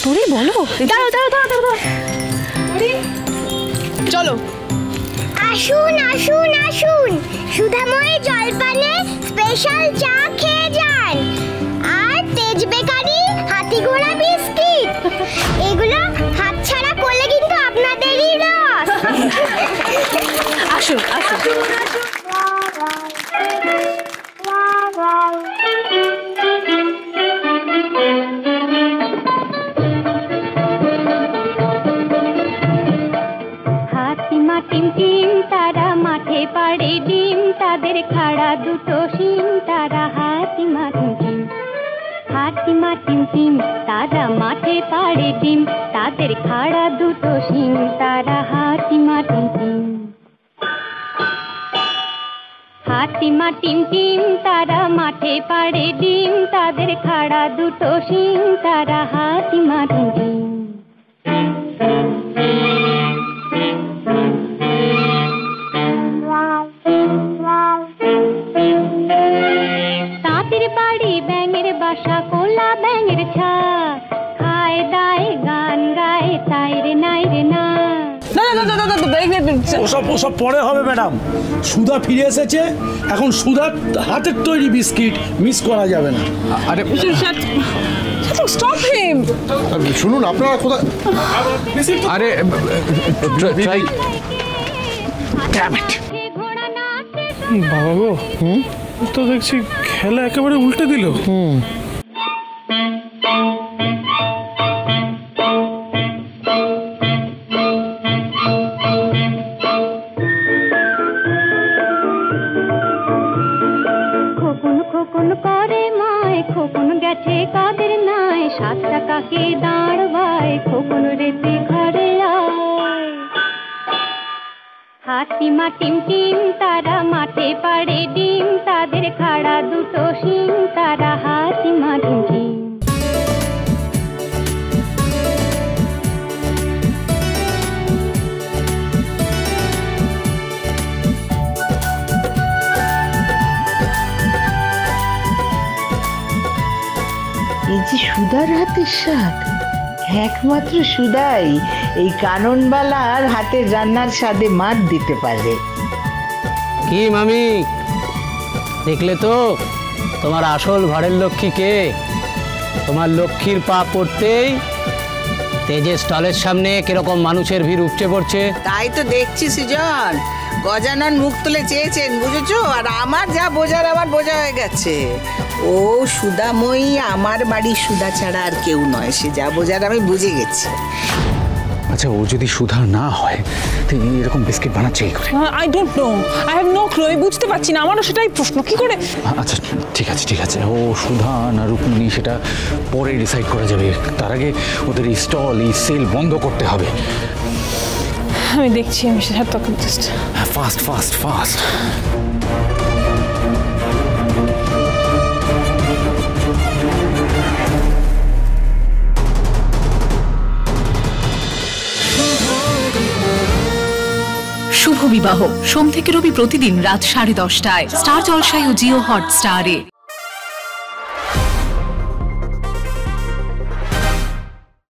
তোরে বলো। দাঁড়াও দাঁড়াও দাঁড়াও দাঁড়াও, চলো। আসুন আসুন আসুন, সুধাময়ী জলপানে স্পেশাল চা খেয়ে যান। আর তেজ বেকারি হাতি ঘোড়া বিস্কিট, এগুলো হাতছাড়া করলে কিন্তু আপনাদেরই লস। আসুন আসুন। হাতিমা টিম টিম তারা মাঠে পাড়ে ডিম, তাদের খাড়া দুটো শিং তারা হাতিমা টিম টিম। হাতিমা টিম টিম তারা মাঠে পাড়ে ডিম, তাদের খাড়া দুটো শিং তারা হাতিমা টিম টিম। হাতিমা টিম টিম তারা মাঠে পাড়ে ডিম, তাদের খাড়া দুটো শিং তারা হাতিমা টিম টিম। তাঁতির বাড়ি ব্যাঙের বাসা কোলা ব্যাঙের ছা, খায় দায় গান গায় তাই রে নাই রে না। ওসব পরে হবে ম্যাডাম। সুধা ফিরে এসেছে, এখন সুধার হাতের তৈরি বিস্কিট মিস করা যাবে না। আরে স্টপ হিম। শুনুন আপনারা কোথায়? আরে ট্রাই। Damn it. বাবা গো, তো দেখছি খেলা একেবারে উল্টে দিল। খোকন খোকন করে মায়, খোকন গেছে কাদের নাই, 7 টাকাকে দাঁড়বায় খোকন রেতে ঘরে আয়। হাতিমা টিম টিম তারা মাঠে পাড়ে ডিম, তাদের খাড়া দুটো শিং তারা হাতিমা টিম টিম। এই যে সুধার হাতের স্বাদ, একমাত্র সুধাই এই কাননবালার হাতের রান্নার স্বাদে মাত দিতে পারে। কি মামি, দেখলে তো তোমার আসল ঘরের লক্ষ্মী কে? তোমার লক্ষ্মীর পা পড়তেই তেজের স্টলের সামনে কিরকম মানুষের ভিড় উপচে পড়ছে। তাই তো দেখছি সুজন, গজানন মুখ তুলে চেয়েছেন বুঝেছো, আর আমার যা বোঝার আমার বোঝা হয়ে গেছে। ও সুধাময়ী আমার বাড়ির সুধা ছাড়া আর কেউ নয়, সে যা বোঝার আমি বুঝে গেছি। আচ্ছা ও যদি সুধা না হয় তো এরকম বিস্কিট বানাচ্ছে কি করে? I don't know, I have no clue. আমি বুঝতে পারছি না, আমারও সেটাই প্রশ্ন, কি করে। আচ্ছা ঠিক আছে ঠিক আছে, ও সুধা না রুক্মিণী সেটা পরে ডিসাইড করা যাবে। তার আগে ওদের এই স্টল এই সেল বন্ধ করতে হবে। আমি দেখছি, আমি সেটা তখন ফাস্ট ফাস্ট ফাস্ট। শুভ বিবাহ সোম থেকে রবি প্রতিদিন রাত 10:30টায় স্টার জলসায় ও জিও হটস্টারে।